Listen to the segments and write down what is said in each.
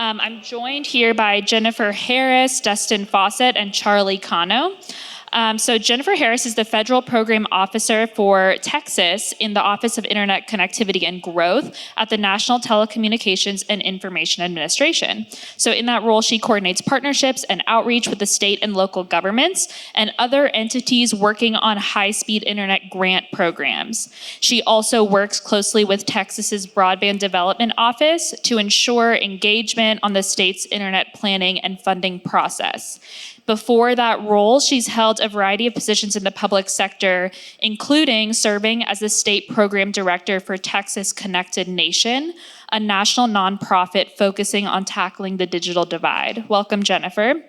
I'm joined here by Jennifer Harris, Dustin Fawcett, and Charlie Cano. So Jennifer Harris is the Federal Program Officer for Texas in the Office of Internet Connectivity and Growth at the National Telecommunications and Information Administration. So in that role, she coordinates partnerships and outreach with the state and local governments and other entities working on high-speed internet grant programs. She also works closely with Texas's Broadband Development Office to ensure engagement on the state's internet planning and funding process. Before that role, she's held a variety of positions in the public sector, including serving as the state program director for Texas Connected Nation, a national nonprofit focusing on tackling the digital divide. Welcome, Jennifer.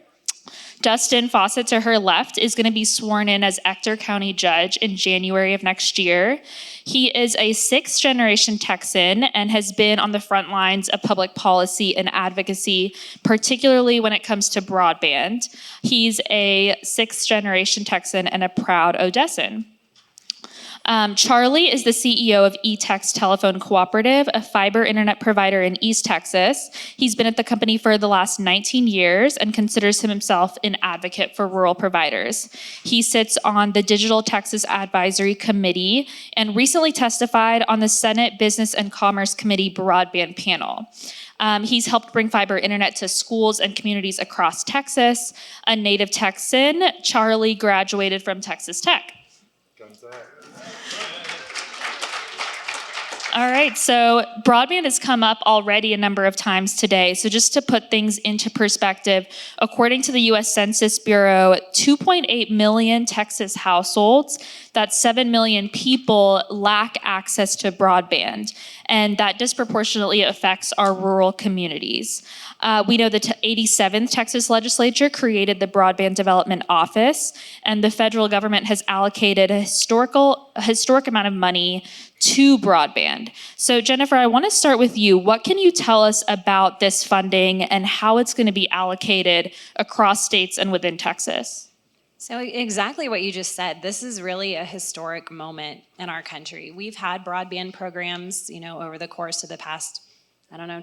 Dustin Fawcett, to her left, is going to be sworn in as Ector County Judge in January of next year. He is a sixth-generation Texan and has been on the front lines of public policy and advocacy, particularly when it comes to broadband. He's a sixth-generation Texan and a proud Odessan. Charlie is the CEO of Etex Telephone Cooperative, a fiber internet provider in East Texas. He's been at the company for the last 19 years and considers himself an advocate for rural providers. He sits on the Digital Texas Advisory Committee and recently testified on the Senate Business and Commerce Committee broadband panel. He's helped bring fiber internet to schools and communities across Texas. A native Texan, Charlie graduated from Texas Tech. All right, so broadband has come up already a number of times today. So just to put things into perspective, according to the U.S. Census Bureau, 2.8 million Texas households, that's 7 million people, lack access to broadband. And that disproportionately affects our rural communities. We know the 87th Texas legislature created the Broadband Development Office, and the federal government has allocated a historic amount of money to broadband. So Jennifer, I want to start with you. What can you tell us about this funding and how it's going to be allocated across states and within Texas? So exactly what you just said. This is really a historic moment in our country. We've had broadband programs, over the course of the past,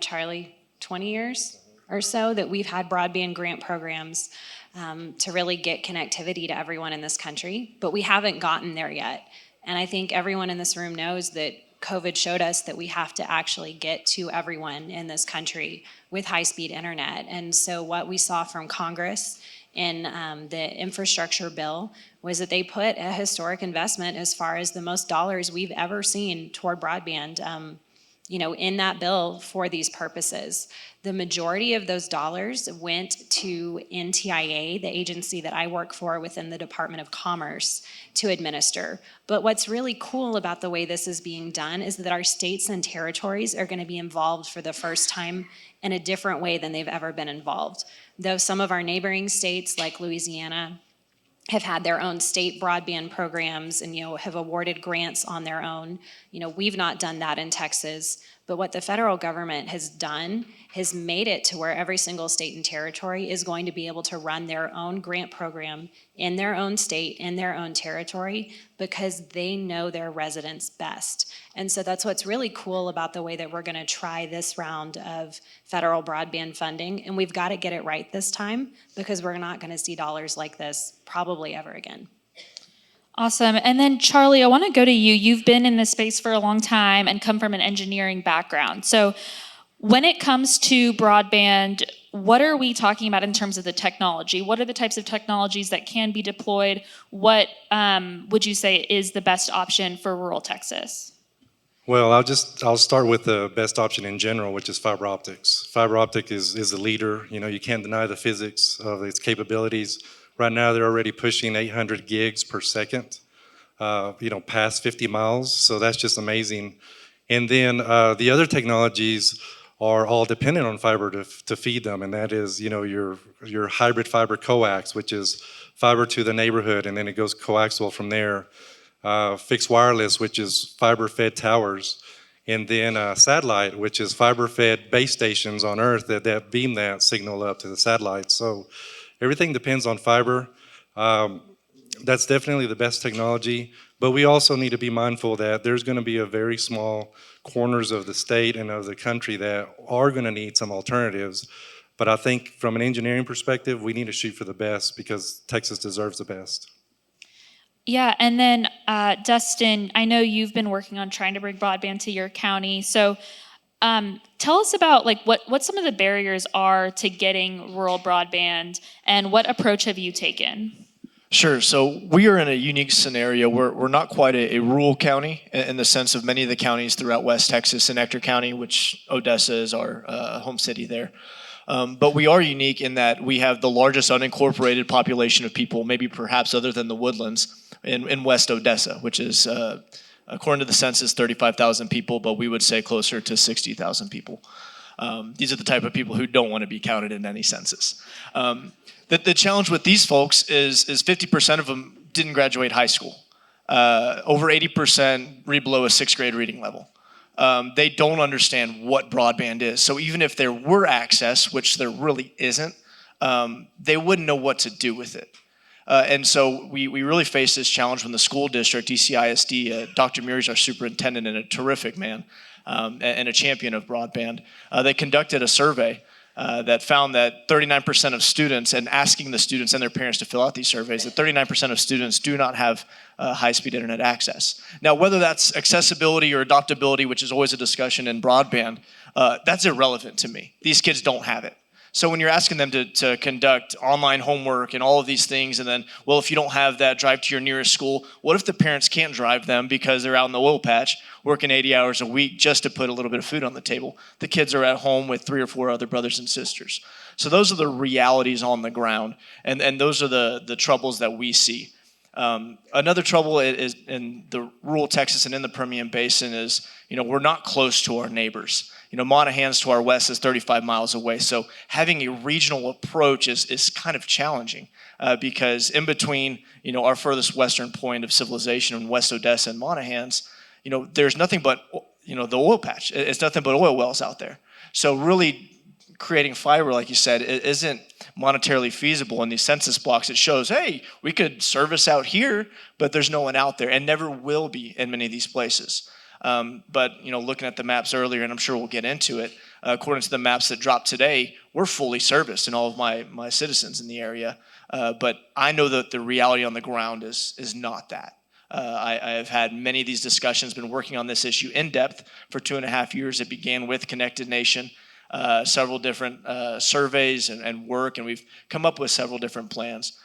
Charlie, 20 years or so that we've had broadband grant programs to really get connectivity to everyone in this country, but we haven't gotten there yet. And I think everyone in this room knows that COVID showed us that we have to actually get to everyone in this country with high-speed internet. And so what we saw from Congress in the infrastructure bill was that they put a historic investment as far as the most dollars we've ever seen toward broadband in that bill for these purposes. The majority of those dollars went to NTIA, the agency that I work for within the Department of Commerce, to administer. But what's really cool about the way this is being done is that our states and territories are going to be involved for the first time in a different way than they've ever been involved. Though some of our neighboring states like Louisiana have had their own state broadband programs and have awarded grants on their own. We've not done that in Texas, but what the federal government has done has made it to where every single state and territory is going to be able to run their own grant program in their own state, in their own territory, because they know their residents best. And so that's what's really cool about the way that we're going to try this round of federal broadband funding. And we've got to get it right this time because we're not going to see dollars like this probably ever again. Awesome. And then Charlie, I want to go to you. You've been in this space for a long time and come from an engineering background. So when it comes to broadband, what are we talking about in terms of the technology? What are the types of technologies that can be deployed? What would you say is the best option for rural Texas? Well, I'll start with the best option in general, which is fiber optics. Fiber optic is the leader. You can't deny the physics of its capabilities. Right now, they're already pushing 800 gigs per second, past 50 miles. So that's just amazing. And then the other technologies are all dependent on fiber to feed them. And that is, your hybrid fiber coax, which is fiber to the neighborhood, and then it goes coaxial from there. Fixed wireless, which is fiber-fed towers. And then satellite, which is fiber-fed base stations on Earth that beam that signal up to the satellites. So everything depends on fiber. That's definitely the best technology. But we also need to be mindful that there's going to be a very small corners of the state and of the country that are going to need some alternatives. But I think from an engineering perspective, we need to shoot for the best because Texas deserves the best. Yeah, and then Dustin, I know you've been working on trying to bring broadband to your county. So tell us about like what some of the barriers are to getting rural broadband, and what approach have you taken? Sure. So we are in a unique scenario. We're not quite a rural county in the sense of many of the counties throughout West Texas and Ector County, which Odessa is our home city there. But we are unique in that we have the largest unincorporated population of people, maybe perhaps other than the Woodlands, in West Odessa, which is, according to the census, 35,000 people, but we would say closer to 60,000 people. These are the type of people who don't want to be counted in any census. The challenge with these folks is 50% of them didn't graduate high school. Over 80% read below a sixth grade reading level. They don't understand what broadband is. So even if there were access, which there really isn't, they wouldn't know what to do with it. And so we really faced this challenge when the school district, ECISD, Dr. Murray is our superintendent and a terrific man, and a champion of broadband. They conducted a survey that found that 39% of students, and asking the students and their parents to fill out these surveys, that 39% of students do not have high-speed internet access. Now, whether that's accessibility or adoptability, which is always a discussion in broadband, that's irrelevant to me. These kids don't have it. So when you're asking them to conduct online homework and all of these things, and then, well, if you don't have that, drive to your nearest school. What if the parents can't drive them because they're out in the oil patch working 80 hours a week just to put a little bit of food on the table? The kids are at home with 3 or 4 other brothers and sisters. So those are the realities on the ground, and those are the troubles that we see. Another trouble is in the rural Texas and in the Permian Basin is, we're not close to our neighbors. Monahans to our west is 35 miles away. So having a regional approach is kind of challenging because in between, our furthest western point of civilization in West Odessa and Monahans, there's nothing but, the oil patch. It's nothing but oil wells out there. So really creating fiber, like you said, it isn't monetarily feasible in these census blocks. It shows, hey, we could service out here, but there's no one out there and never will be in many of these places. But looking at the maps earlier, and I'm sure we'll get into it, according to the maps that dropped today, we're fully serviced in all of my citizens in the area. But I know that the reality on the ground is not that. I have had many of these discussions, been working on this issue in depth for 2.5 years. It began with Connected Nation, several different surveys and work, and we've come up with several different plans.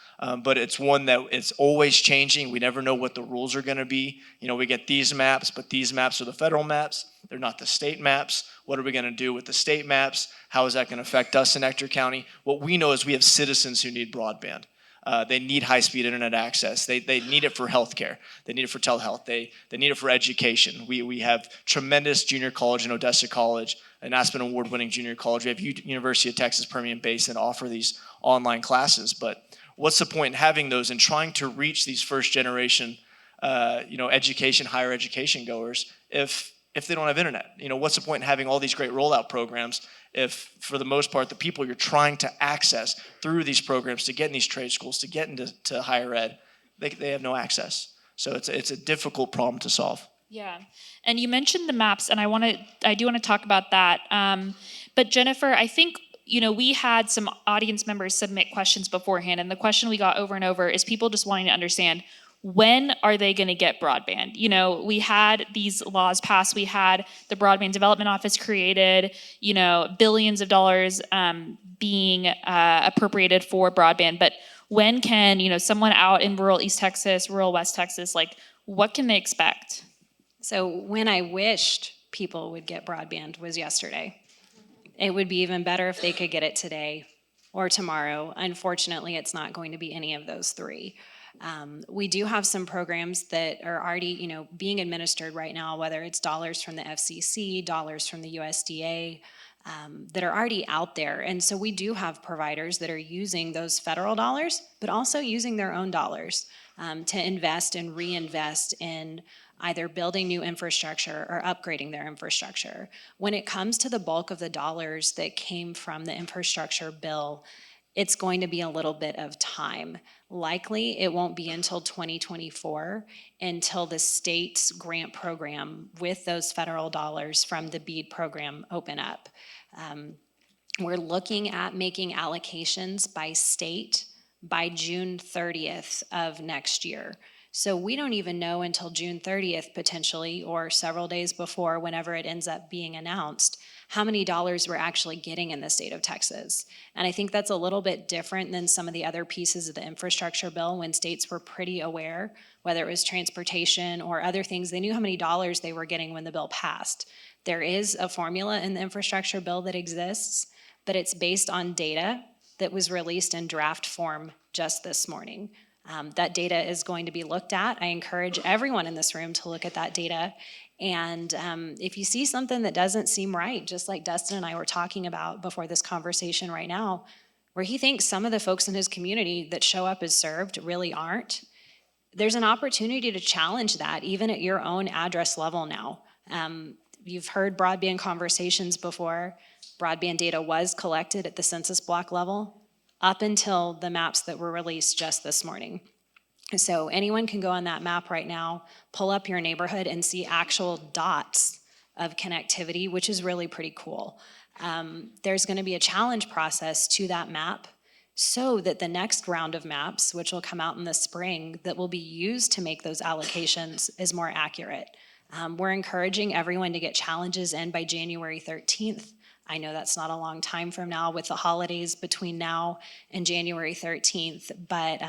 But it's one that it's always changing. We never know what the rules are going to be. We get these maps, but these maps are the federal maps. They're not the state maps. What are we going to do with the state maps? How is that going to affect us in Ector County? What we know is we have citizens who need broadband. They need high-speed internet access. They need it for healthcare. They need it for telehealth. They need it for education. We have tremendous junior college in Odessa College, an Aspen Award-winning junior college. We have University of Texas Permian Basin offer these online classes, but what's the point in having those and trying to reach these first generation, education, higher education goers if they don't have internet? What's the point in having all these great rollout programs if, for the most part, the people you're trying to access through these programs to get in these trade schools, to get into higher ed, they have no access? So it's a difficult problem to solve. Yeah, and you mentioned the maps, and I do want to talk about that. But Jennifer, I think we had some audience members submit questions beforehand, and the question we got over and over is people just wanting to understand, when are they going to get broadband? We had these laws passed. We had the Broadband Development Office created, billions of dollars being appropriated for broadband. But when can, someone out in rural East Texas, rural West Texas, what can they expect? So when I wished people would get broadband was yesterday. It would be even better if they could get it today or tomorrow. Unfortunately, it's not going to be any of those three. We do have some programs that are already, being administered right now, whether it's dollars from the FCC, dollars from the USDA, that are already out there. And so we do have providers that are using those federal dollars, but also using their own dollars to invest and reinvest in either building new infrastructure or upgrading their infrastructure. When it comes to the bulk of the dollars that came from the infrastructure bill, it's going to be a little bit of time. Likely, it won't be until 2024 until the state's grant program with those federal dollars from the BEAD program open up. We're looking at making allocations by state by June 30th of next year. So we don't even know until June 30th potentially, or several days before, whenever it ends up being announced, how many dollars we're actually getting in the state of Texas. And I think that's a little bit different than some of the other pieces of the infrastructure bill when states were pretty aware, whether it was transportation or other things, they knew how many dollars they were getting when the bill passed. There is a formula in the infrastructure bill that exists, but it's based on data that was released in draft form just this morning. That data is going to be looked at. I encourage everyone in this room to look at that data. And if you see something that doesn't seem right, just like Dustin and I were talking about before this conversation right now, where he thinks some of the folks in his community that show up as served really aren't, there's an opportunity to challenge that even at your own address level now. You've heard broadband conversations before. Broadband data was collected at the census block level up until the maps that were released just this morning. So anyone can go on that map right now, pull up your neighborhood and see actual dots of connectivity, which is really pretty cool. There's going to be a challenge process to that map so that the next round of maps, which will come out in the spring, that will be used to make those allocations is more accurate. We're encouraging everyone to get challenges in by January 13th. I know that's not a long time from now with the holidays between now and January 13th, but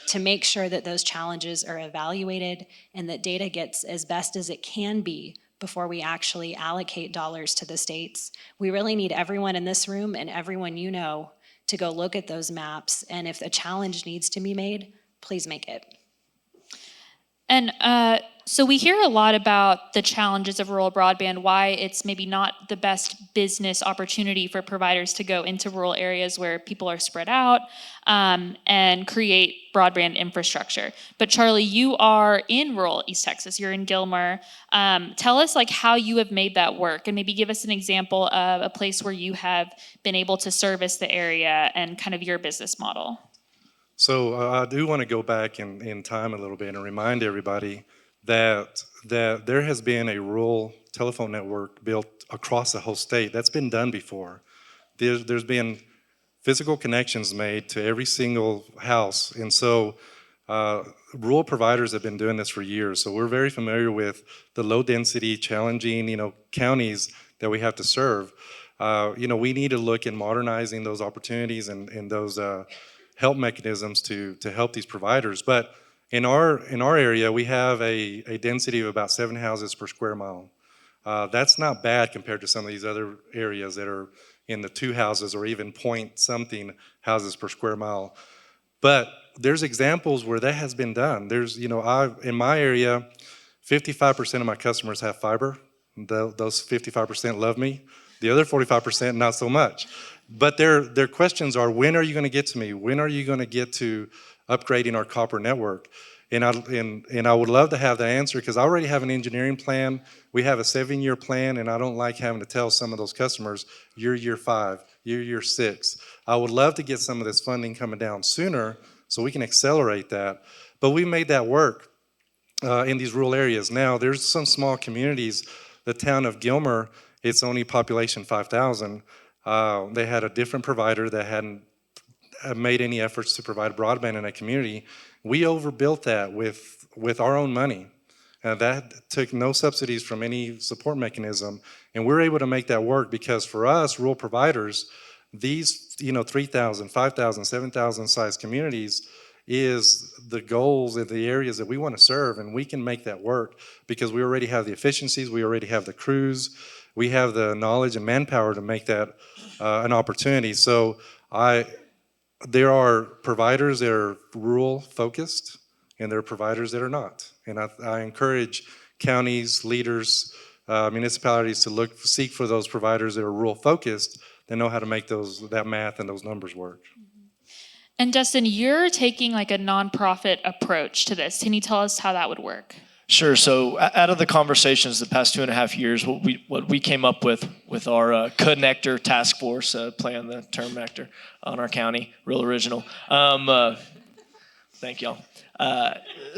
to make sure that those challenges are evaluated and that data gets as best as it can be before we actually allocate dollars to the states, we really need everyone in this room and everyone you know to go look at those maps, and if a challenge needs to be made, please make it. And so we hear a lot about the challenges of rural broadband, why it's maybe not the best business opportunity for providers to go into rural areas where people are spread out and create broadband infrastructure. But Charlie, you are in rural East Texas. You're in Gilmer. Tell us how you have made that work, and maybe give us an example of a place where you have been able to service the area and kind of your business model. So I do want to go back in time a little bit and remind everybody that there has been a rural telephone network built across the whole state. That's been done before. There's been physical connections made to every single house, and so rural providers have been doing this for years. So we're very familiar with the low density, challenging, counties that we have to serve. We need to look in modernizing those opportunities and those help mechanisms to help these providers. But in our area, we have a density of about 7 houses per square mile. That's not bad compared to some of these other areas that are in the 2 houses or even point something houses per square mile. But there's examples where that has been done. There's, in my area, 55% of my customers have fiber. Those 55% love me. The other 45% not so much. But their questions are, when are you going to get to me? When are you going to get to upgrading our copper network? And I would love to have the answer, because I already have an engineering plan. We have a 7-year plan, and I don't like having to tell some of those customers, you're year 5, you're year 6. I would love to get some of this funding coming down sooner so we can accelerate that. But we made that work in these rural areas. Now, there's some small communities. The town of Gilmer, its only population 5,000. They had a different provider that hadn't made any efforts to provide broadband in that community. We overbuilt that with our own money. That took no subsidies from any support mechanism, and we're able to make that work because for us, rural providers, these 3,000, 5,000, 7,000 size communities is the goals in the areas that we want to serve, and we can make that work because we already have the efficiencies, we already have the crews, we have the knowledge and manpower to make that an opportunity. So there are providers that are rural focused, and there are providers that are not. And I encourage counties, leaders, municipalities to seek for those providers that are rural focused that know how to make that math and those numbers work. And Dustin, you're taking a nonprofit approach to this. Can you tell us how that would work? Sure. So out of the conversations the past 2.5 years, what we came up with our connector task force, play on the term nectar on our county, real original. Thank y'all.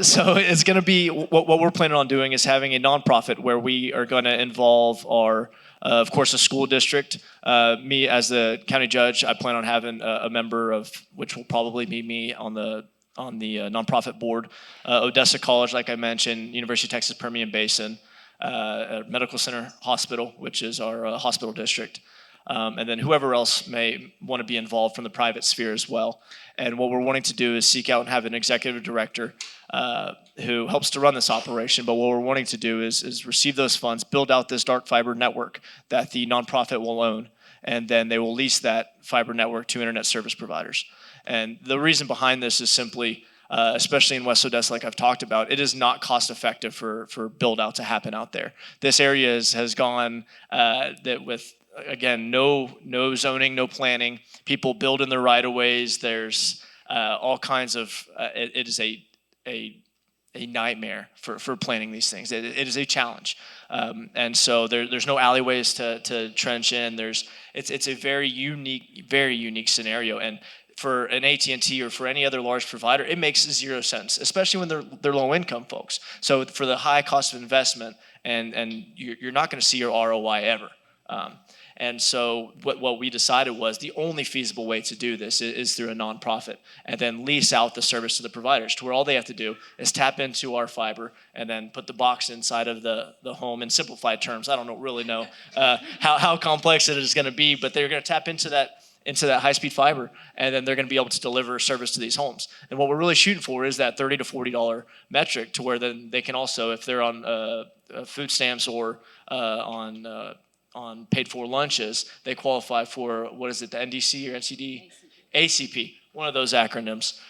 So it's going to be what we're planning on doing is having a nonprofit where we are going to involve our, of course, a school district. Me as the county judge, I plan on having a member of, which will probably be me on the nonprofit board. Odessa College, like I mentioned, University of Texas Permian Basin, Medical Center Hospital, which is our hospital district. And then whoever else may want to be involved from the private sphere as well. And what we're wanting to do is seek out and have an executive director who helps to run this operation. But what we're wanting to do is receive those funds, build out this dark fiber network that the nonprofit will own, and then they will lease that fiber network to internet service providers. And the reason behind this is simply, especially in West Odessa, like I've talked about, it is not cost effective for build out to happen out there. This area has gone that with, again, no zoning, no planning. People build in the right of ways. There's all kinds of. It is a nightmare for planning these things. It is a challenge, and so there's no alleyways to trench in. It's a very unique scenario, and for an AT&T or for any other large provider, it makes zero sense, especially when they're low income folks. So for the high cost of investment, and you're not going to see your ROI ever. And so what we decided was the only feasible way to do this is through a nonprofit and then lease out the service to the providers to where all they have to do is tap into our fiber and then put the box inside of the home in simplified terms. I don't really know how complex it is going to be, but they're going to tap into that high-speed fiber, and then they're going to be able to deliver service to these homes. And what we're really shooting for is that $30 to $40 metric to where then they can also, if they're on food stamps or on paid-for lunches, they qualify for, what is it, the NDC or NCD? ACP, one of those acronyms.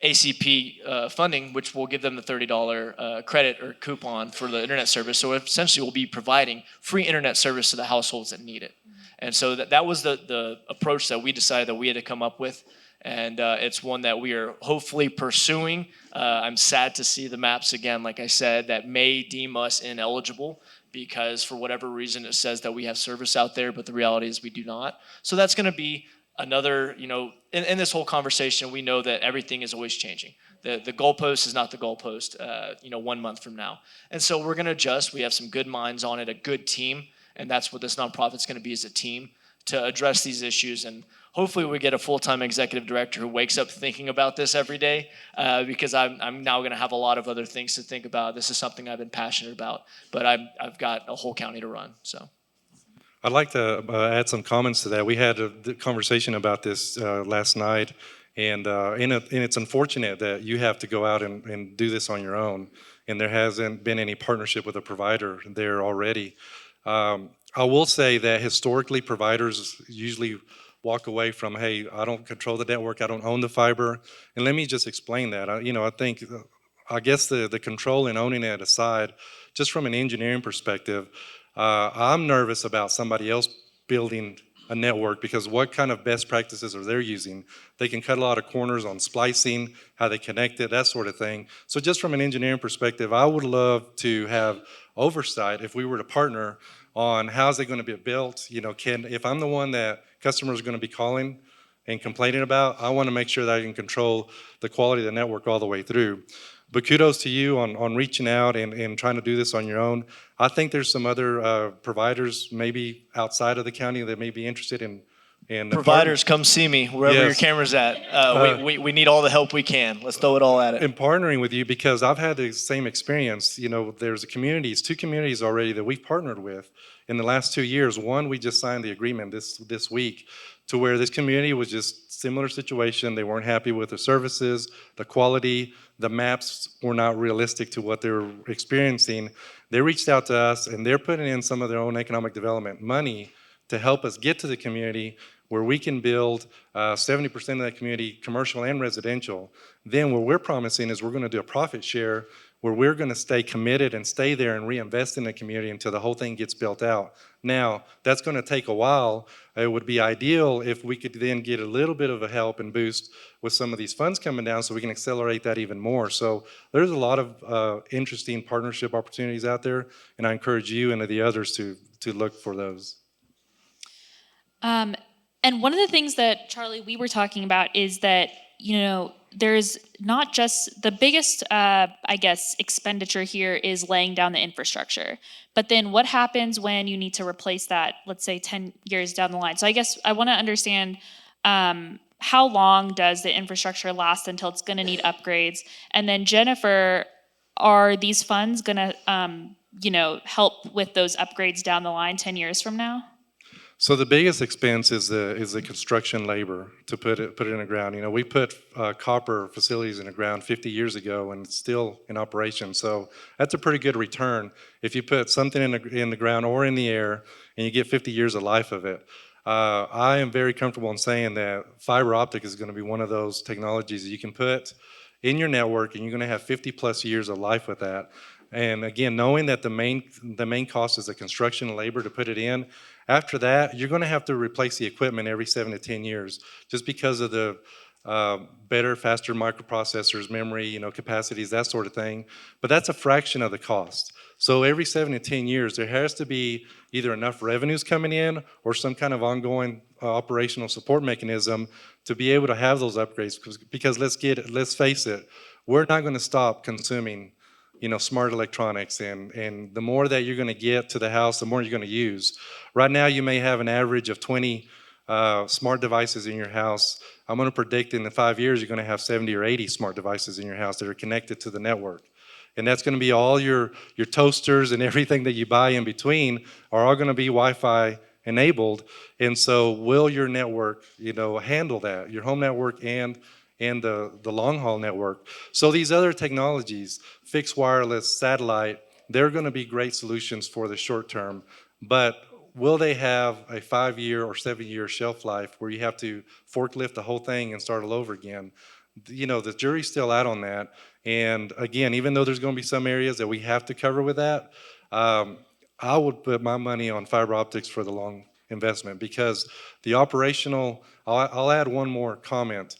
ACP funding, which will give them the $30 credit or coupon for the internet service. So essentially we'll be providing free internet service to the households that need it. And so that was the approach that we decided that we had to come up with. And it's one that we are hopefully pursuing. I'm sad to see the maps again, like I said, that may deem us ineligible because for whatever reason it says that we have service out there, but the reality is we do not. So that's going to be another, in this whole conversation, we know that everything is always changing. The goalpost is not the goalpost, 1 month from now. And so we're going to adjust. We have some good minds on it, a good team, and that's what this nonprofit's going to be, as a team to address these issues. And hopefully we get a full-time executive director who wakes up thinking about this every day, because I'm now going to have a lot of other things to think about. This is something I've been passionate about, but I've got a whole county to run. So I'd like to add some comments to that. We had a conversation about this last night, and it's unfortunate that you have to go out and do this on your own, and there hasn't been any partnership with a provider there already. I will say that historically, providers usually walk away from, hey, I don't control the network, I don't own the fiber. And let me just explain that. I guess the control and owning it aside, just from an engineering perspective, I'm nervous about somebody else building a network because what kind of best practices are they using? They can cut a lot of corners on splicing, how they connect it, that sort of thing. So just from an engineering perspective, I would love to have oversight if we were to partner on how's it going to be built. If I'm the one that customers are going to be calling and complaining about, I want to make sure that I can control the quality of the network all the way through. But kudos to you on reaching out and trying to do this on your own. I think there's some other providers maybe outside of the county that may be interested in providers, come see me wherever your camera's at. We need all the help we can. Let's throw it all at it. And partnering with you, because I've had the same experience. There's two communities already that we've partnered with in the last 2 years. One, we just signed the agreement this week to where this community was just similar situation. They weren't happy with the services, the quality, the maps were not realistic to what they were experiencing. They reached out to us and they're putting in some of their own economic development money to help us get to the community where we can build 70% of that community commercial and residential. Then what we're promising is we're going to do a profit share where we're going to stay committed and stay there and reinvest in the community until the whole thing gets built out. Now, that's going to take a while. It would be ideal if we could then get a little bit of a help and boost with some of these funds coming down so we can accelerate that even more. So there's a lot of interesting partnership opportunities out there, and I encourage you and the others to look for those. And one of the things that, Charlie, we were talking about is that, there's not just the biggest, expenditure here is laying down the infrastructure. But then what happens when you need to replace that, let's say 10 years down the line? So I guess I want to understand how long does the infrastructure last until it's going to need upgrades? And then Jennifer, are these funds going to, help with those upgrades down the line 10 years from now? So the biggest expense is the construction labor to put it in the ground. We put copper facilities in the ground 50 years ago, and it's still in operation. So that's a pretty good return if you put something in the ground or in the air, and you get 50 years of life of it. I am very comfortable in saying that fiber optic is going to be one of those technologies that you can put in your network, and you're going to have 50 plus years of life with that. And again, knowing that the main cost is the construction and labor to put it in. After that, you're going to have to replace the equipment every 7 to 10 years, just because of the better, faster microprocessors, memory, capacities, that sort of thing. But that's a fraction of the cost. So every 7 to 10 years, there has to be either enough revenues coming in or some kind of ongoing operational support mechanism to be able to have those upgrades. Because let's face it, we're not going to stop consuming smart electronics, and the more that you're going to get to the house, the more you're going to use. Right now, you may have an average of 20 smart devices in your house. I'm going to predict in 5 years, you're going to have 70 or 80 smart devices in your house that are connected to the network. And that's going to be all your toasters and everything that you buy in between are all going to be Wi-Fi enabled. And so will your network, handle that, your home network and the long haul network? So these other technologies, fixed wireless, satellite, they're going to be great solutions for the short term, but will they have a 5-year or 7-year shelf life where you have to forklift the whole thing and start all over again? The jury's still out on that. And again, even though there's going to be some areas that we have to cover with that, I would put my money on fiber optics for the long investment, because the operational, I'll add one more comment.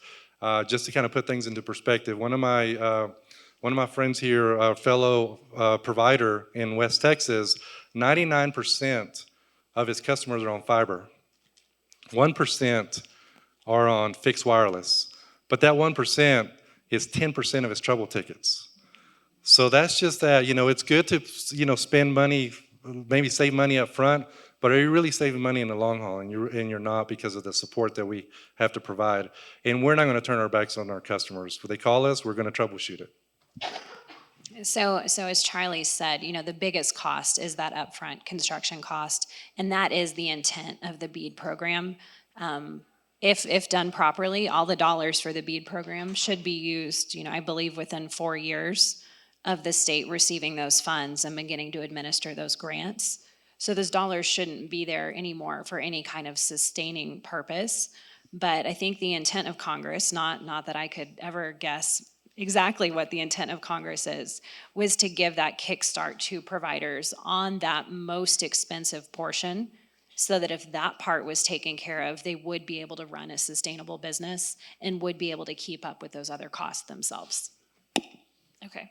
Just to kind of put things into perspective, one of my friends here, a fellow provider in West Texas, 99% of his customers are on fiber. 1% are on fixed wireless, but that 1% is 10% of his trouble tickets. So that's just that. It's good to spend money, maybe save money up front. But are you really saving money in the long haul? And you're not, because of the support that we have to provide. And we're not going to turn our backs on our customers. When they call us, we're going to troubleshoot it. So as Charlie said, the biggest cost is that upfront construction cost, and that is the intent of the BEAD program. If done properly, all the dollars for the BEAD program should be used, I believe within 4 years of the state receiving those funds and beginning to administer those grants. So those dollars shouldn't be there anymore for any kind of sustaining purpose. But I think the intent of Congress, not that I could ever guess exactly what the intent of Congress is, was to give that kickstart to providers on that most expensive portion, so that if that part was taken care of, they would be able to run a sustainable business and would be able to keep up with those other costs themselves. Okay.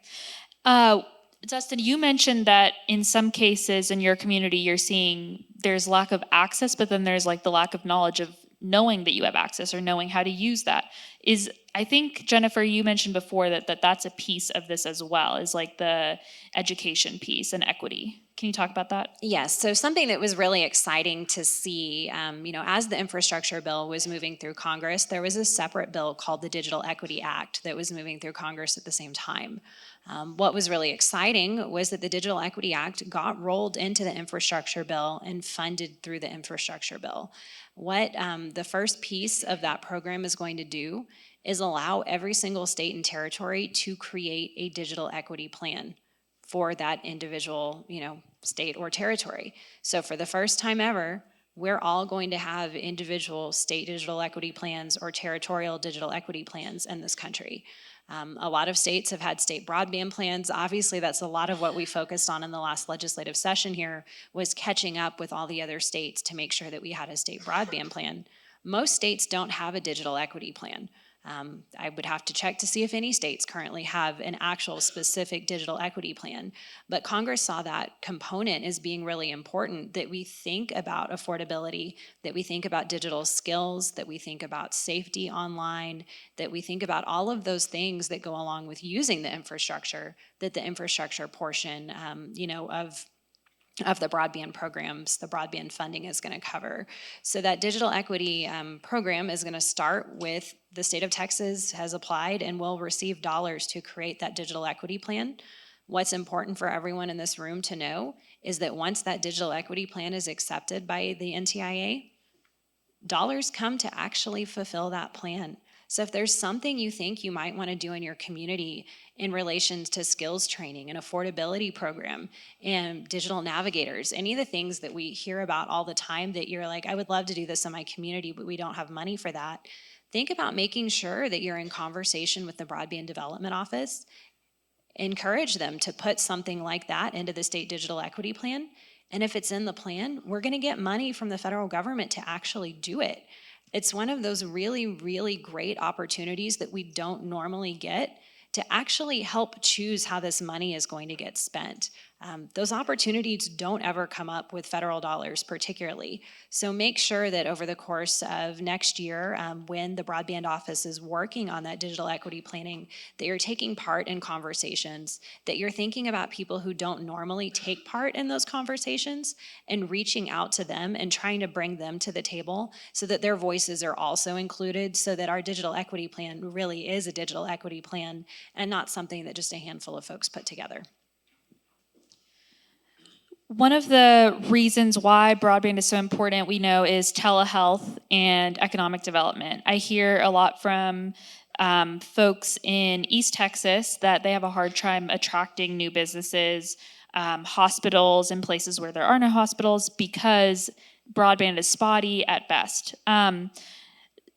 Dustin, you mentioned that in some cases in your community, you're seeing there's lack of access, but then there's the lack of knowledge of knowing that you have access or knowing how to use that. I think, Jennifer, you mentioned before that's a piece of this as well, is the education piece and equity. Can you talk about that? Yes, so something that was really exciting to see, as the infrastructure bill was moving through Congress, there was a separate bill called the Digital Equity Act that was moving through Congress at the same time. What was really exciting was that the Digital Equity Act got rolled into the infrastructure bill and funded through the infrastructure bill. What the first piece of that program is going to do is allow every single state and territory to create a digital equity plan for that individual, state or territory. So for the first time ever, we're all going to have individual state digital equity plans or territorial digital equity plans in this country. A lot of states have had state broadband plans. Obviously, that's a lot of what we focused on in the last legislative session here, was catching up with all the other states to make sure that we had a state broadband plan. Most states don't have a digital equity plan. I would have to check to see if any states currently have an actual specific digital equity plan. But Congress saw that component as being really important, that we think about affordability, that we think about digital skills, that we think about safety online, that we think about all of those things that go along with using the infrastructure, that the infrastructure portion, of the broadband programs, the broadband funding is going to cover. So that digital equity program is going to start with the state of Texas has applied and will receive dollars to create that digital equity plan. What's important for everyone in this room to know is that once that digital equity plan is accepted by the NTIA, dollars come to actually fulfill that plan. So if there's something you think you might want to do in your community in relation to skills training, an affordability program, and digital navigators, any of the things that we hear about all the time that you're like, I would love to do this in my community, but we don't have money for that. Think about making sure that you're in conversation with the Broadband Development Office. Encourage them to put something like that into the state digital equity plan. And if it's in the plan, we're going to get money from the federal government to actually do it. It's one of those really, really great opportunities that we don't normally get to actually help choose how this money is going to get spent. Those opportunities don't ever come up with federal dollars particularly. So make sure that over the course of next year, when the broadband office is working on that digital equity planning, that you're taking part in conversations, that you're thinking about people who don't normally take part in those conversations and reaching out to them and trying to bring them to the table so that their voices are also included, so that our digital equity plan really is a digital equity plan and not something that just a handful of folks put together. One of the reasons why broadband is so important, we know, is telehealth and economic development. I hear a lot from folks in East Texas that they have a hard time attracting new businesses, hospitals, and places where there are no hospitals because broadband is spotty at best.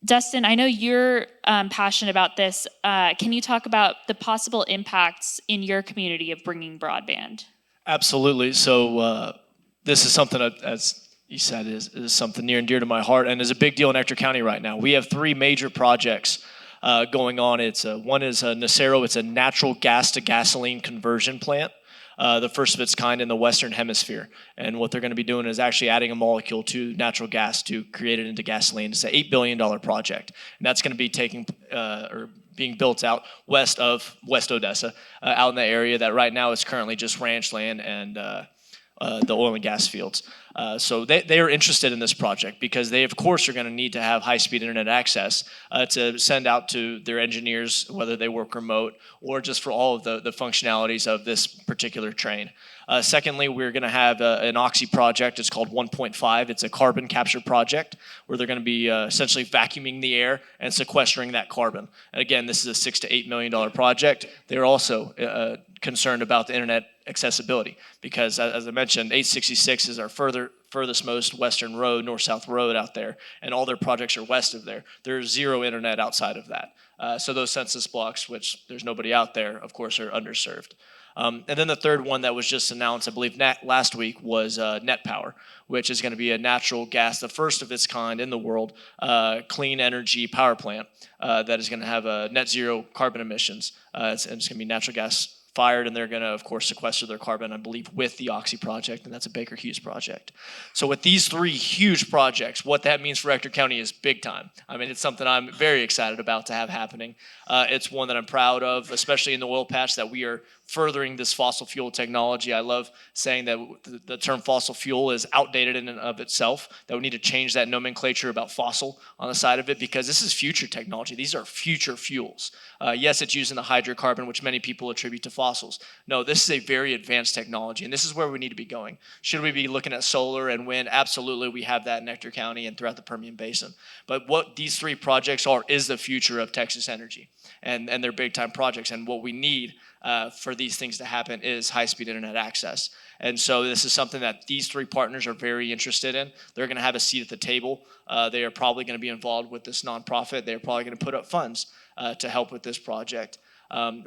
Dustin, I know you're passionate about this. Can you talk about the possible impacts in your community of bringing broadband? Absolutely. So this is something that, as you said, is something near and dear to my heart and is a big deal in Ector County right now. We have three major projects going on. One is Nacero. It's a natural gas to gasoline conversion plant, the first of its kind in the Western Hemisphere. And what they're going to be doing is actually adding a molecule to natural gas to create it into gasoline. It's an $8 billion project. And that's going to be being built out west of West Odessa, out in the area that right now is currently just ranch land and the oil and gas fields. So they are interested in this project because they, of course, are going to need to have high-speed internet access to send out to their engineers, whether they work remote or just for all of the functionalities of this particular train. Secondly, we're going to have an Oxy project. It's called 1.5. It's a carbon capture project where they're going to be essentially vacuuming the air and sequestering that carbon. And again, this is a $6 to $8 million project. They're also concerned about the internet accessibility because, as I mentioned, 866 is our furthest most western road, north-south road out there, and all their projects are west of there. There's zero internet outside of that. So those census blocks, which there's nobody out there, of course, are underserved. And then the third one that was just announced, I believe last week, was Net Power, which is going to be a natural gas, the first of its kind in the world, clean energy power plant that is going to have net zero carbon emissions. It's going to be natural gas fired, and they're going to, of course, sequester their carbon, I believe, with the Oxy project, and that's a Baker Hughes project. So with these three huge projects, what that means for Ector County is big time. I mean, it's something I'm very excited about to have happening. It's one that I'm proud of, especially in the oil patch, that we are furthering this fossil fuel technology. I love saying that the term fossil fuel is outdated in and of itself, that we need to change that nomenclature about fossil on the side of it because this is future technology. These are future fuels. Yes, it's using the hydrocarbon, which many people attribute to fossil fossils. No, this is a very advanced technology, and this is where we need to be going. Should we be looking at solar and wind? Absolutely, we have that in Ector County and throughout the Permian Basin. But what these three projects are is the future of Texas energy, and they're big-time projects. And what we need for these things to happen is high-speed internet access. And so this is something that these three partners are very interested in. They're going to have a seat at the table. They are probably going to be involved with this nonprofit. They're probably going to put up funds to help with this project.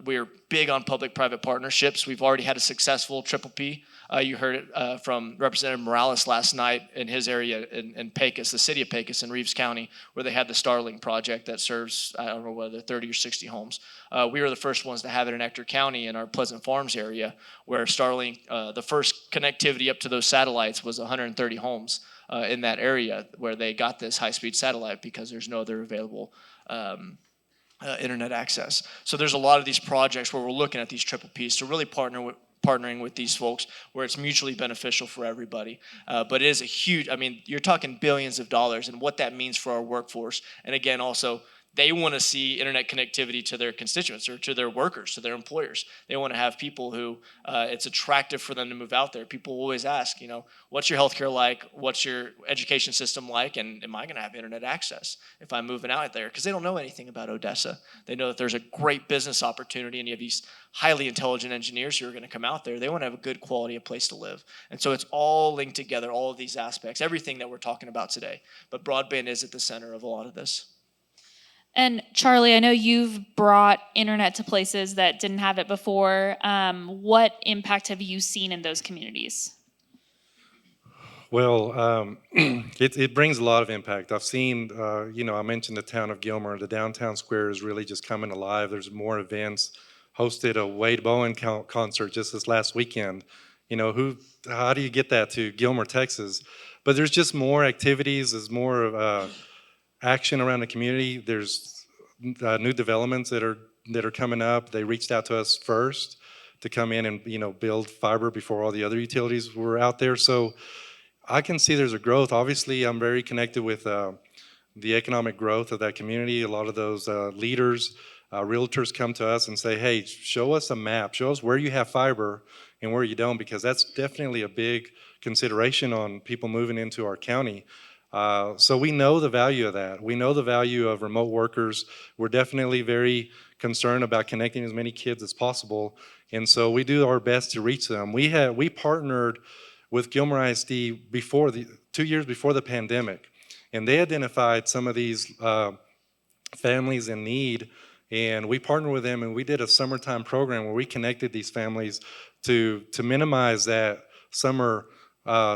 We're big on public-private partnerships. We've already had a successful triple P. You heard it from Representative Morales last night in his area in Pecos, the city of Pecos in Reeves County, where they had the Starlink project that serves, I don't know whether 30 or 60 homes. We were the first ones to have it in Ector County in our Pleasant Farms area, where Starlink, the first connectivity up to those satellites was 130 homes in that area where they got this high-speed satellite because there's no other available internet access. So there's a lot of these projects where we're looking at these triple Ps to really partnering with these folks where it's mutually beneficial for everybody. But it is a huge, I mean, you're talking billions of dollars and what that means for our workforce. And again, also, they want to see internet connectivity to their constituents or to their workers, to their employers. They want to have people who it's attractive for them to move out there. People always ask, you know, what's your healthcare like? What's your education system like? And am I going to have internet access if I'm moving out there? Because they don't know anything about Odessa. They know that there's a great business opportunity and you have these highly intelligent engineers who are going to come out there. They want to have a good quality of place to live. And so it's all linked together, all of these aspects, everything that we're talking about today. But broadband is at the center of a lot of this. And Charlie, I know you've brought internet to places that didn't have it before. What impact have you seen in those communities? Well, it brings a lot of impact. I've seen, I mentioned the town of Gilmer. The downtown square is really just coming alive. There's more events. Hosted a Wade Bowen concert just this last weekend. How do you get that to Gilmer, Texas? But there's just more activities. There's more action around the community. There's new developments that are coming up. They reached out to us first to come in and build fiber before all the other utilities were out there. So I can see there's a growth. Obviously, I'm very connected with the economic growth of that community. A lot of those leaders, realtors come to us and say, hey, show us a map. Show us where you have fiber and where you don't, because that's definitely a big consideration on people moving into our county. So we know the value of that. We know the value of remote workers. We're definitely very concerned about connecting as many kids as possible. And so we do our best to reach them. We partnered with Gilmer ISD 2 years before the pandemic. And they identified some of these families in need. And we partnered with them and we did a summertime program where we connected these families to minimize that summer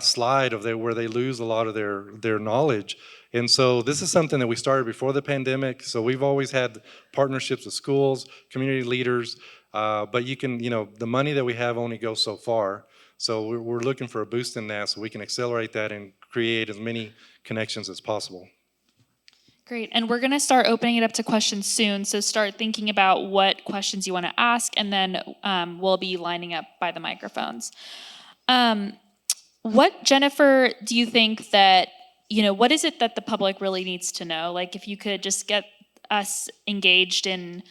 slide of where they lose a lot of their knowledge. And so this is something that we started before the pandemic. So we've always had partnerships with schools, community leaders, but the money that we have only goes so far. So we're looking for a boost in that so we can accelerate that and create as many connections as possible. Great, and we're gonna start opening it up to questions soon, so start thinking about what questions you wanna ask, and then we'll be lining up by the microphones. What, Jennifer, do you think that, what is it that the public really needs to know? Like, if you could just get us engaged in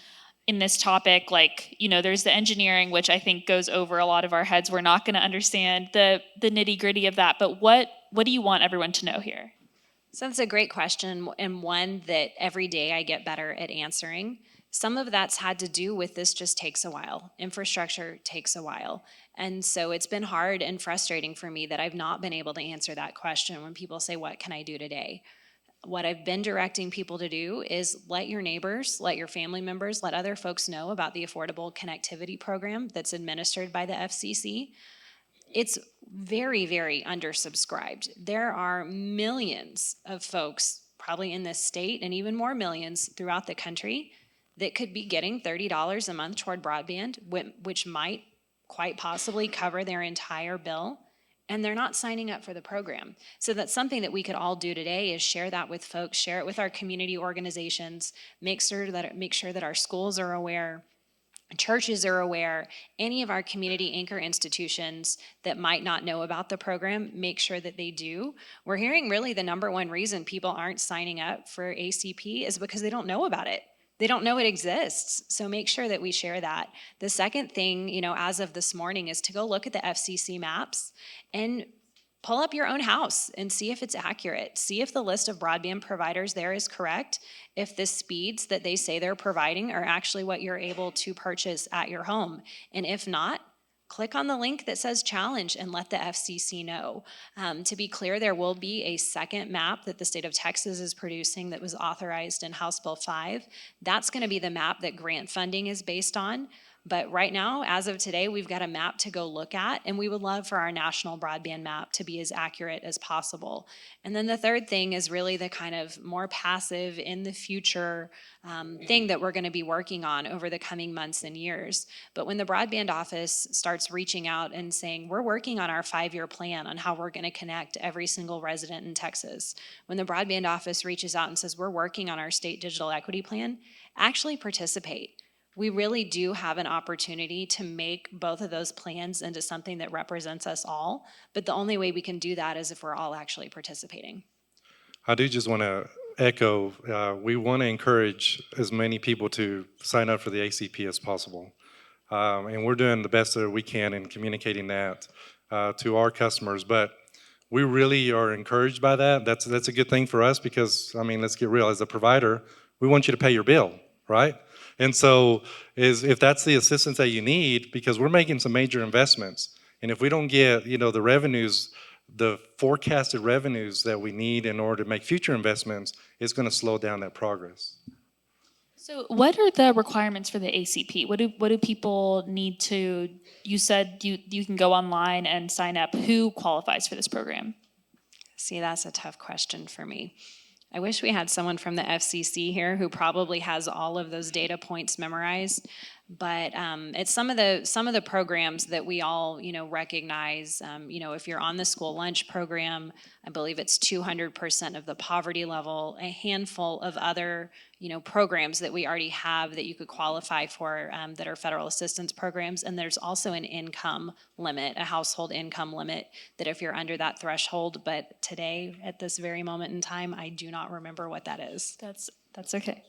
this topic, like, there's the engineering, which I think goes over a lot of our heads. We're not gonna understand the nitty-gritty of that, but what do you want everyone to know here? So that's a great question, and one that every day I get better at answering. Some of that's had to do with this just takes a while. Infrastructure takes a while. And so it's been hard and frustrating for me that I've not been able to answer that question when people say, what can I do today? What I've been directing people to do is let your neighbors, let your family members, let other folks know about the Affordable Connectivity Program that's administered by the FCC. It's very, very undersubscribed. There are millions of folks probably in this state and even more millions throughout the country that could be getting $30 a month toward broadband, which might quite possibly cover their entire bill, and they're not signing up for the program. So that's something that we could all do today is share that with folks, share it with our community organizations, make sure that our schools are aware, churches are aware, any of our community anchor institutions that might not know about the program, make sure that they do. We're hearing really the number one reason people aren't signing up for ACP is because they don't know about it. they don't know it exists. So make sure that we share that. The second thing, as of this morning, is to go look at the FCC maps and pull up your own house and see if it's accurate. See if the list of broadband providers there is correct, if the speeds that they say they're providing are actually what you're able to purchase at your home. And if not, click on the link that says challenge and let the FCC know. To be clear, there will be a second map that the state of Texas is producing that was authorized in House Bill 5. That's going to be the map that grant funding is based on. But right now, as of today, we've got a map to go look at, and we would love for our national broadband map to be as accurate as possible. And then the third thing is really the kind of more passive in the future thing that we're going to be working on over the coming months and years. But when the broadband office starts reaching out and saying, we're working on our 5-year plan on how we're going to connect every single resident in Texas, when the broadband office reaches out and says, we're working on our state digital equity plan, actually participate. We really do have an opportunity to make both of those plans into something that represents us all, but the only way we can do that is if we're all actually participating. I do just want to echo, we want to encourage as many people to sign up for the ACP as possible. And we're doing the best that we can in communicating that to our customers. But we really are encouraged by that. That's a good thing for us because, let's get real. As a provider, we want you to pay your bill, right? And so if that's the assistance that you need, because we're making some major investments, and if we don't get, the revenues, the forecasted revenues that we need in order to make future investments, it's going to slow down that progress. So what are the requirements for the ACP? What do people need to, you said you can go online and sign up. Who qualifies for this program? See, that's a tough question for me. I wish we had someone from the FCC here who probably has all of those data points memorized. But it's some of the programs that we all recognize. If you're on the school lunch program, I believe it's 200% of the poverty level. A handful of other programs that we already have that you could qualify for that are federal assistance programs. And there's also an income limit, a household income limit, that if you're under that threshold. But today, at this very moment in time, I do not remember what that is. That's okay.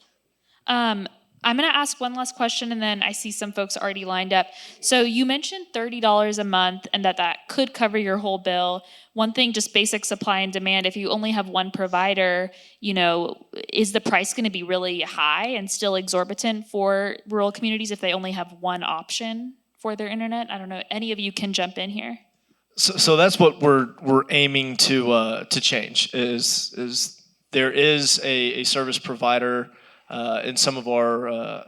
I'm going to ask one last question, and then I see some folks already lined up. So you mentioned $30 a month and that could cover your whole bill. One thing, just basic supply and demand, if you only have one provider, is the price going to be really high and still exorbitant for rural communities if they only have one option for their internet? I don't know. Any of you can jump in here. So that's what we're aiming to change. Is there is a service provider in some of our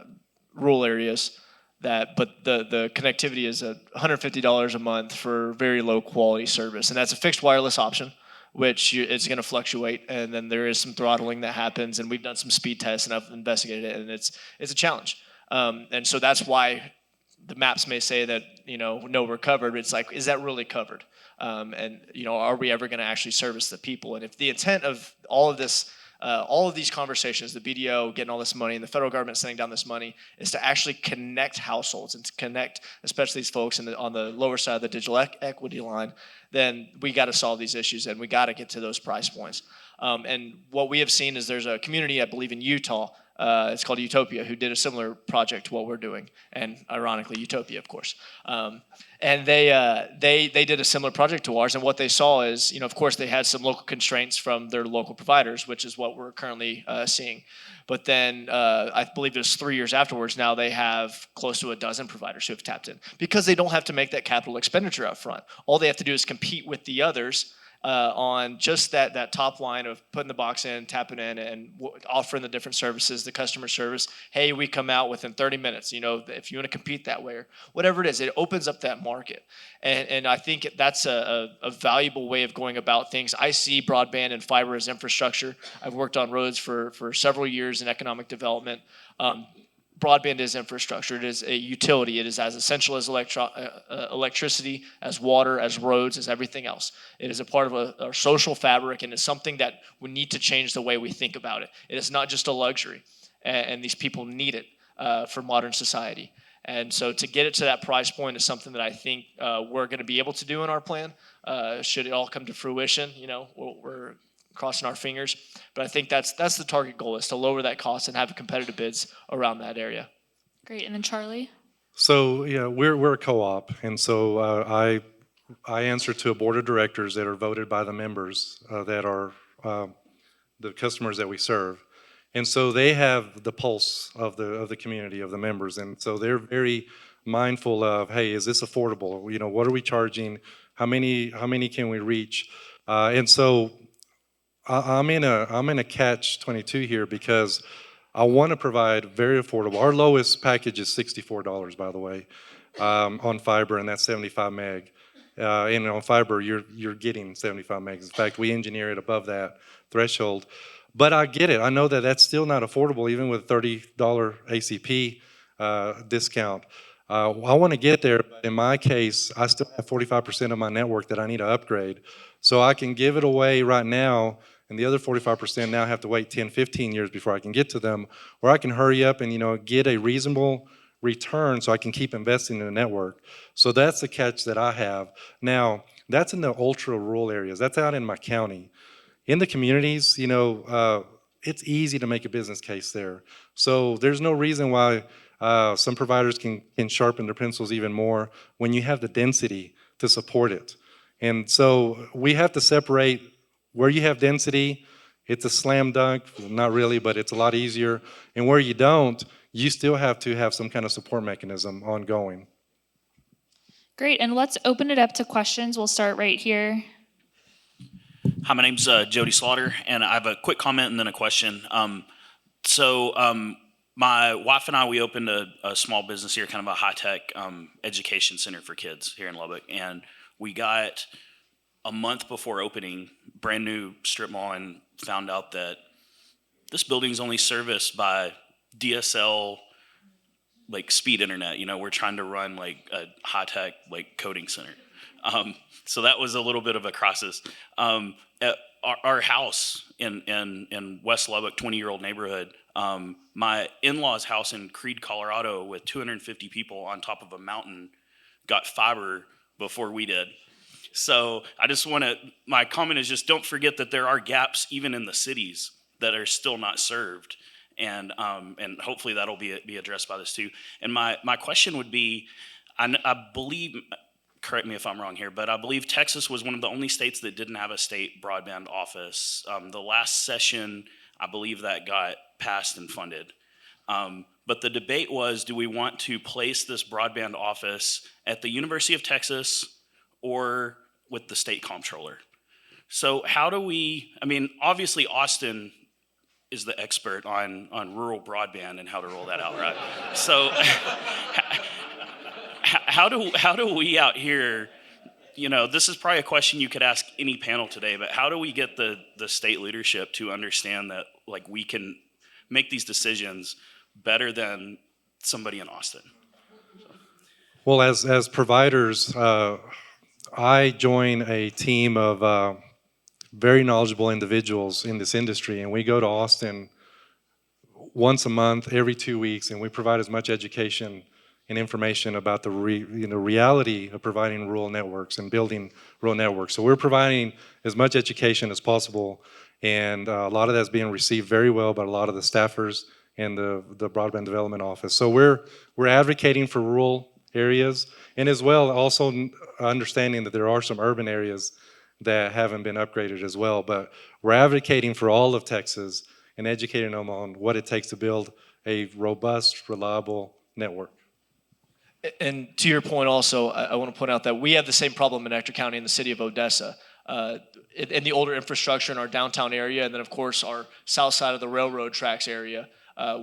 rural areas but the connectivity is at $150 a month for very low quality service, and that's a fixed wireless option, which it's going to fluctuate, and then there is some throttling that happens, and we've done some speed tests, and I've investigated it, and it's a challenge, and so that's why the maps may say that no, we're covered, but it's like, is that really covered? And are we ever going to actually service the people? And if the intent of all of this, all of these conversations, the BDO getting all this money and the federal government sending down this money, is to actually connect households and to connect, especially these folks on the lower side of the digital equity line, then we got to solve these issues and we got to get to those price points. And what we have seen is there's a community, I believe in Utah, it's called Utopia, who did a similar project to what we're doing, and ironically, Utopia, of course. And they did a similar project to ours, and what they saw is, of course, they had some local constraints from their local providers, which is what we're currently seeing. But then I believe it was 3 years afterwards, now they have close to a dozen providers who have tapped in, because they don't have to make that capital expenditure up front. All they have to do is compete with the others on just that top line of putting the box in, tapping in, and offering the different services, the customer service. Hey, we come out within 30 minutes, if you want to compete that way or whatever it is, it opens up that market. And I think that's a valuable way of going about things. I see broadband and fiber as infrastructure. I've worked on roads for several years in economic development. Broadband is infrastructure. It is a utility. It is as essential as electricity, as water, as roads, as everything else. It is a part of our social fabric, and it's something that we need to change the way we think about it. It is not just a luxury, and these people need it for modern society. And so to get it to that price point is something that I think we're going to be able to do in our plan. Should it all come to fruition, we're crossing our fingers. But I think that's the target goal, is to lower that cost and have competitive bids around that area. Great. And then Charlie? So yeah, we're a co-op, and so I answer to a board of directors that are voted by the members that are the customers that we serve, and so they have the pulse of the community, of the members, and so they're very mindful of, hey, is this affordable? You know, what are we charging? How many can we reach? And so I'm in a catch-22 here, because I want to provide very affordable. Our lowest package is $64, by the way, on fiber, and that's 75 meg. And on fiber, you're getting 75 megs. In fact, we engineer it above that threshold. But I get it. I know that that's still not affordable, even with $30 ACP discount. I want to get there, but in my case, I still have 45% of my network that I need to upgrade. So I can give it away right now, and the other 45% now have to wait 10, 15 years before I can get to them, or I can hurry up and, get a reasonable return so I can keep investing in the network. So that's the catch that I have. Now, that's in the ultra rural areas. That's out in my county. In the communities, it's easy to make a business case there. So there's no reason why some providers can sharpen their pencils even more when you have the density to support it. And so we have to separate where you have density. It's a slam dunk, not really, but it's a lot easier. And where you don't, you still have to have some kind of support mechanism ongoing. Great. And let's open it up to questions. We'll start right here. Hi, my name's Jody Slaughter, and I have a quick comment and then a question. My wife and I, we opened a small business here, kind of a high-tech education center for kids here in Lubbock, and we got, a month before opening, brand new strip mall, and found out that this building's only serviced by DSL, like speed internet. We're trying to run like a high-tech like coding center. So that was a little bit of a crisis. Our house in West Lubbock, 20-year-old neighborhood, my in-laws' house in Creede, Colorado, with 250 people on top of a mountain, got fiber before we did. So my comment is just don't forget that there are gaps even in the cities that are still not served. And hopefully that'll be addressed by this too. And my question would be, I believe, correct me if I'm wrong here, but I believe Texas was one of the only states that didn't have a state broadband office. The last session, I believe that got passed and funded. But the debate was, do we want to place this broadband office at the University of Texas or with the state comptroller? So how do obviously Austin is the expert on rural broadband and how to roll that out, right? So how do we out here, this is probably a question you could ask any panel today, but how do we get the state leadership to understand that like we can make these decisions better than somebody in Austin? Well, as providers, I join a team of very knowledgeable individuals in this industry, and we go to Austin once a month, every 2 weeks, and we provide as much education and information about the reality of providing rural networks and building rural networks. So we're providing as much education as possible, and a lot of that's being received very well by a lot of the staffers and the broadband development office. So we're advocating for rural areas, and as well also understanding that there are some urban areas that haven't been upgraded as well. But we're advocating for all of Texas and educating them on what it takes to build a robust, reliable network. And to your point also, I want to point out that we have the same problem in Ector County in the city of Odessa. In the older infrastructure in our downtown area, and then of course our south side of the railroad tracks area,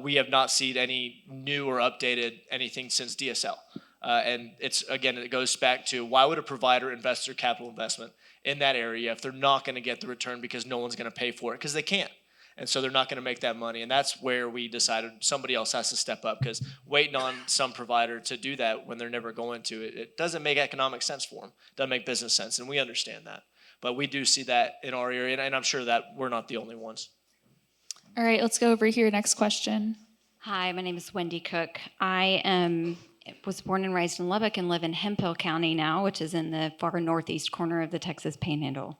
we have not seen any new or updated anything since DSL. And it goes back to, why would a provider invest their capital investment in that area if they're not going to get the return because no one's going to pay for it, because they can't. And so they're not going to make that money. And that's where we decided somebody else has to step up, because waiting on some provider to do that when they're never going to, it doesn't make economic sense for them. It doesn't make business sense, and we understand that. But we do see that in our area, and I'm sure that we're not the only ones. All right, let's go over here. Next question. Hi, my name is Wendy Cook. I was born and raised in Lubbock and live in Hemphill County now, which is in the far northeast corner of the Texas Panhandle.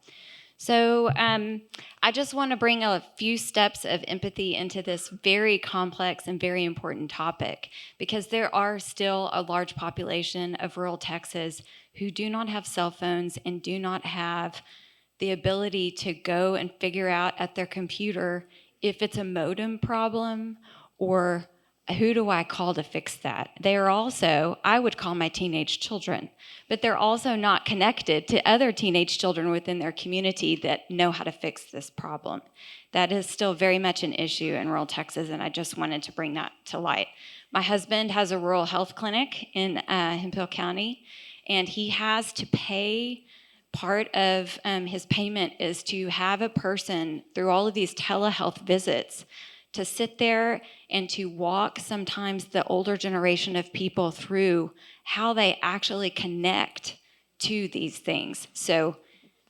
So I just want to bring a few steps of empathy into this very complex and very important topic, because there are still a large population of rural Texas who do not have cell phones and do not have the ability to go and figure out at their computer if it's a modem problem or who do I call to fix that? They are also, I would call my teenage children, but they're also not connected to other teenage children within their community that know how to fix this problem. That is still very much an issue in rural Texas, and I just wanted to bring that to light. My husband has a rural health clinic in Hemphill County, and he has to pay. Part of his payment is to have a person through all of these telehealth visits to sit there and to walk sometimes the older generation of people through how they actually connect to these things. So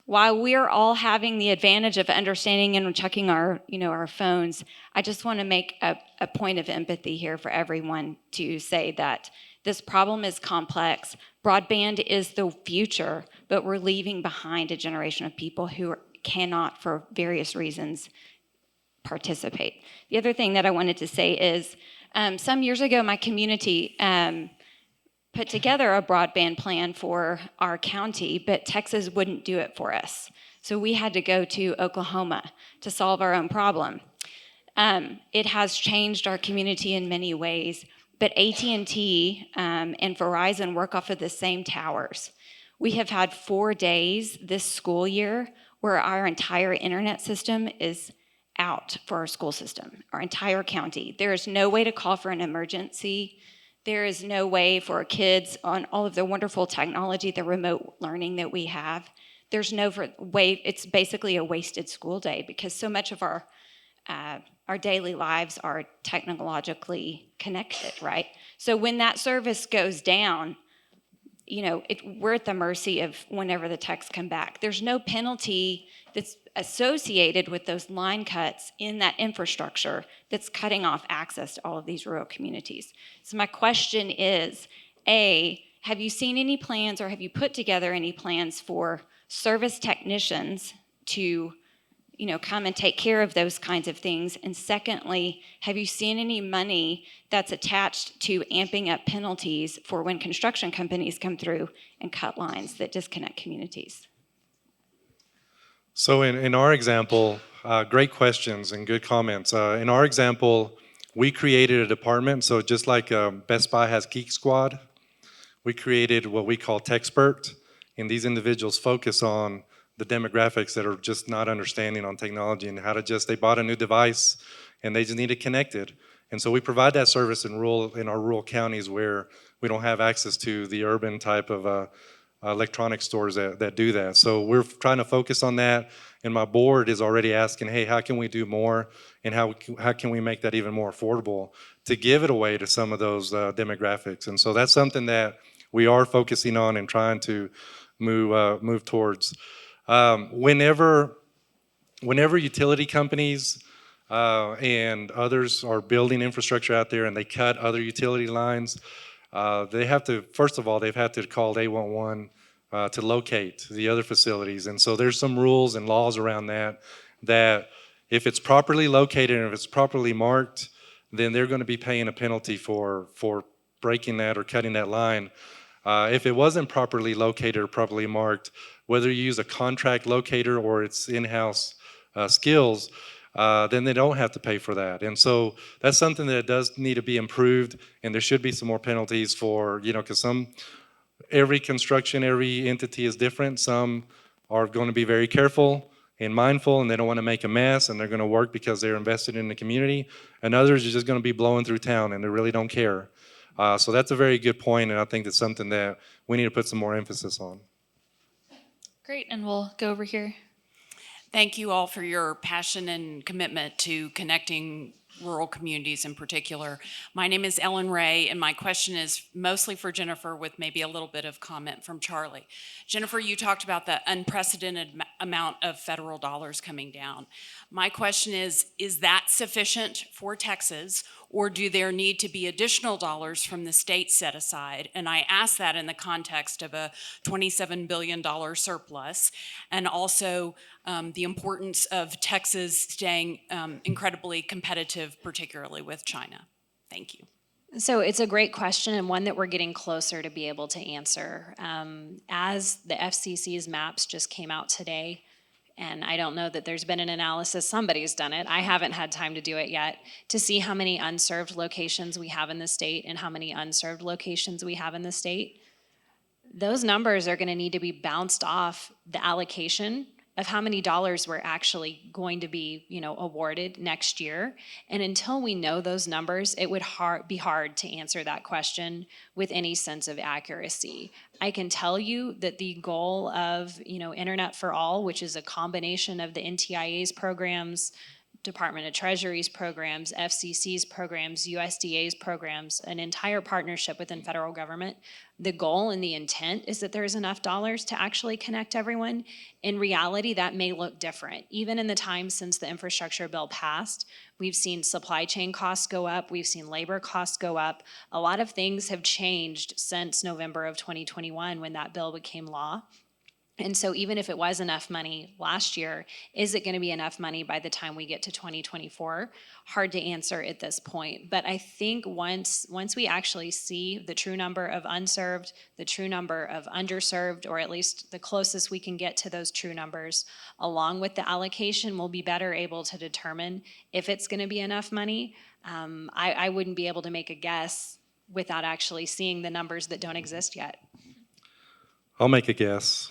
while we're all having the advantage of understanding and checking our phones, I just want to make a point of empathy here for everyone to say that this problem is complex. Broadband is the future, but we're leaving behind a generation of people who cannot, for various reasons, participate. The other thing that I wanted to say is some years ago, my community put together a broadband plan for our county, but Texas wouldn't do it for us. So we had to go to Oklahoma to solve our own problem. It has changed our community in many ways, but AT&T and Verizon work off of the same towers. We have had 4 days this school year where our entire internet system is out for our school system, our entire county. There is no way to call for an emergency. There is no way for kids on all of the wonderful technology, the remote learning that we have. There's no way, it's basically a wasted school day because so much of our daily lives are technologically connected, right? So when that service goes down, we're at the mercy of whenever the techs come back. There's no penalty that's associated with those line cuts in that infrastructure that's cutting off access to all of these rural communities. So my question is, A, have you seen any plans or have you put together any plans for service technicians to come and take care of those kinds of things? And secondly, have you seen any money that's attached to amping up penalties for when construction companies come through and cut lines that disconnect communities? So in our example, great questions and good comments. In our example, we created a department. So just like Best Buy has Geek Squad, we created what we call Techspert, and these individuals focus on the demographics that are just not understanding on technology and how to they bought a new device and they just need it connected. And so we provide that service in our rural counties where we don't have access to the urban type of electronic stores that do that. So we're trying to focus on that, and my board is already asking, hey, how can we do more, and how can we make that even more affordable to give it away to some of those demographics? And so that's something that we are focusing on and trying to move towards. Whenever utility companies and others are building infrastructure out there and they cut other utility lines, they have to, first of all, they've had to call 811 to locate the other facilities. And so there's some rules and laws around that if it's properly located and if it's properly marked, then they're going to be paying a penalty for breaking that or cutting that line. If it wasn't properly located or properly marked, whether you use a contract locator or it's in-house skills, then they don't have to pay for that. And so that's something that does need to be improved, and there should be some more penalties for, because every construction, every entity is different. Some are going to be very careful and mindful, and they don't want to make a mess, and they're going to work because they're invested in the community. And others are just going to be blowing through town, and they really don't care. So that's a very good point, and I think that's something that we need to put some more emphasis on. Great, and we'll go over here. Thank you all for your passion and commitment to connecting rural communities in particular. My name is Ellen Ray, and my question is mostly for Jennifer with maybe a little bit of comment from Charlie. Jennifer, you talked about the unprecedented amount of federal dollars coming down. My question is that sufficient for Texas, or do there need to be additional dollars from the state set aside? And I ask that in the context of a $27 billion surplus, and also the importance of Texas staying incredibly competitive, particularly with China. Thank you. So it's a great question, and one that we're getting closer to be able to answer. As the FCC's maps just came out today, and I don't know that there's been an analysis, somebody's done it, I haven't had time to do it yet, to see how many unserved locations we have in the state and how many unserved locations we have in the state. Those numbers are gonna need to be bounced off the allocation of how many dollars we're actually going to be, awarded next year. And until we know those numbers, it would be hard to answer that question with any sense of accuracy. I can tell you that the goal of, Internet for All, which is a combination of the NTIA's programs, Department of Treasury's programs, FCC's programs, USDA's programs, an entire partnership within federal government. The goal and the intent is that there's enough dollars to actually connect everyone. In reality, that may look different. Even in the time since the infrastructure bill passed, we've seen supply chain costs go up, we've seen labor costs go up. A lot of things have changed since November of 2021 when that bill became law. And so even if it was enough money last year, is it going to be enough money by the time we get to 2024? Hard to answer at this point. But I think once we actually see the true number of unserved, the true number of underserved, or at least the closest we can get to those true numbers, along with the allocation, we'll be better able to determine if it's going to be enough money. I wouldn't be able to make a guess without actually seeing the numbers that don't exist yet. I'll make a guess.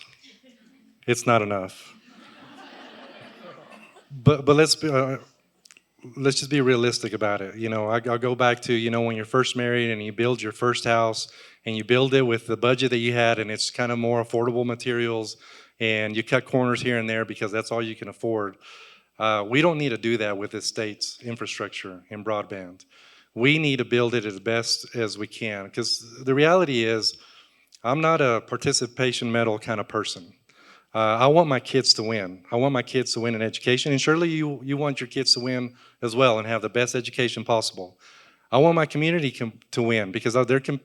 It's not enough. But let's just be realistic about it. I'll go back to, when you're first married and you build your first house and you build it with the budget that you had, and it's kind of more affordable materials, and you cut corners here and there because that's all you can afford. We don't need to do that with this state's infrastructure and broadband. We need to build it as best as we can, because the reality is I'm not a participation medal kind of person. I want my kids to win. I want my kids to win in education, and surely you want your kids to win as well and have the best education possible. I want my community to win, because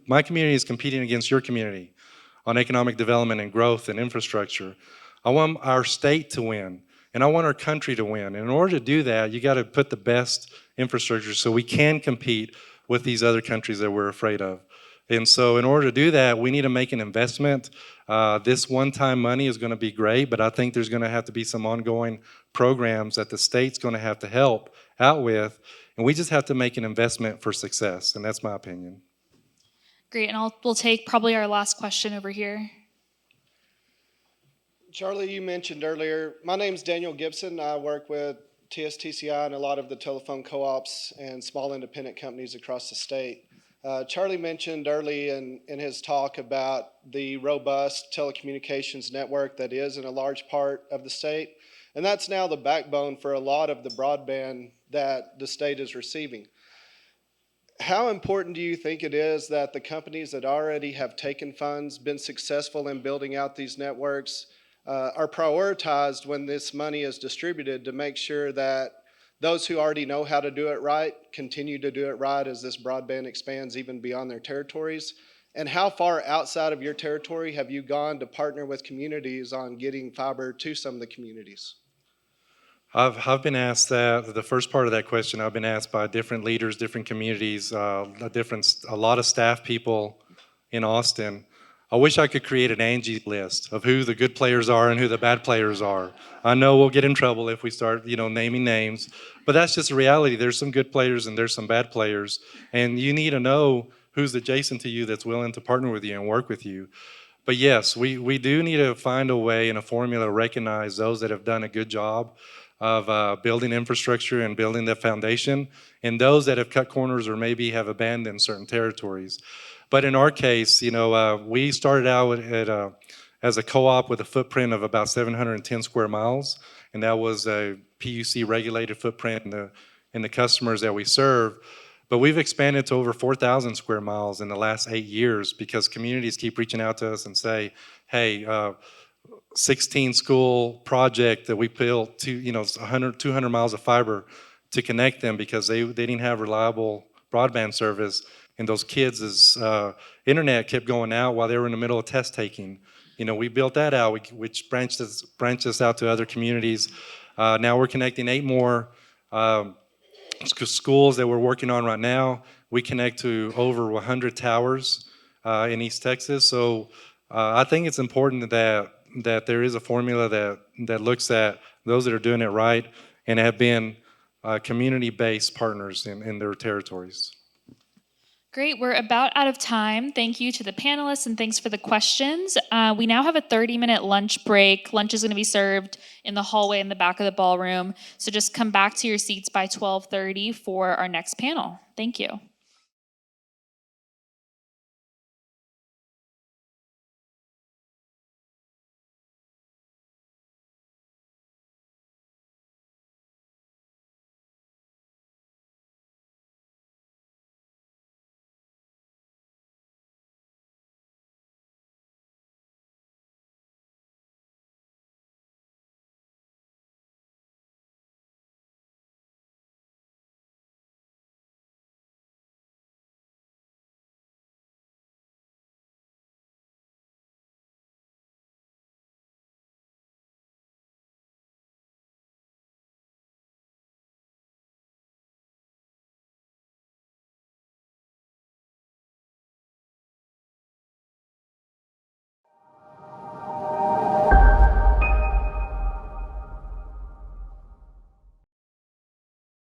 my community is competing against your community on economic development and growth and infrastructure. I want our state to win, and I want our country to win. And in order to do that, you got to put the best infrastructure so we can compete with these other countries that we're afraid of. And so in order to do that, we need to make an investment. This one-time money is going to be great, but I think there's going to have to be some ongoing programs that the state's going to have to help out with, and we just have to make an investment for success, and that's my opinion. Great, and we'll take probably our last question over here. Charlie, you mentioned earlier, my name's Daniel Gibson. I work with TSTCI and a lot of the telephone co-ops and small independent companies across the state. Charlie mentioned early in his talk about the robust telecommunications network that is in a large part of the state, and that's now the backbone for a lot of the broadband that the state is receiving. How important do you think it is that the companies that already have taken funds, been successful in building out these networks, are prioritized when this money is distributed to make sure that those who already know how to do it right continue to do it right as this broadband expands even beyond their territories? And how far outside of your territory have you gone to partner with communities on getting fiber to some of the communities? I've been asked that, the first part of that question, I've been asked by different leaders, different communities, a lot of staff people in Austin. I wish I could create an Angie list of who the good players are and who the bad players are. I know we'll get in trouble if we start, naming names, but that's just a reality. There's some good players and there's some bad players, and you need to know who's adjacent to you that's willing to partner with you and work with you. But yes, we do need to find a way and a formula to recognize those that have done a good job of building infrastructure and building the foundation, and those that have cut corners or maybe have abandoned certain territories. But in our case, we started out as a co-op with a footprint of about 710 square miles, and that was a PUC-regulated footprint in the customers that we serve. But we've expanded to over 4,000 square miles in the last 8 years because communities keep reaching out to us and say, hey, 16 school project that we built to 200 miles of fiber to connect them because they didn't have reliable broadband service, and those kids' internet kept going out while they were in the middle of test taking. We built that out, which branched us out to other communities. Now we're connecting 8 more schools that we're working on right now. We connect to over 100 towers in East Texas. So I think it's important that there is a formula that looks at those that are doing it right and have been community-based partners in their territories. Great, we're about out of time. Thank you to the panelists and thanks for the questions. We now have a 30-minute lunch break. Lunch is going to be served in the hallway in the back of the ballroom. So just come back to your seats by 12:30 for our next panel. Thank you.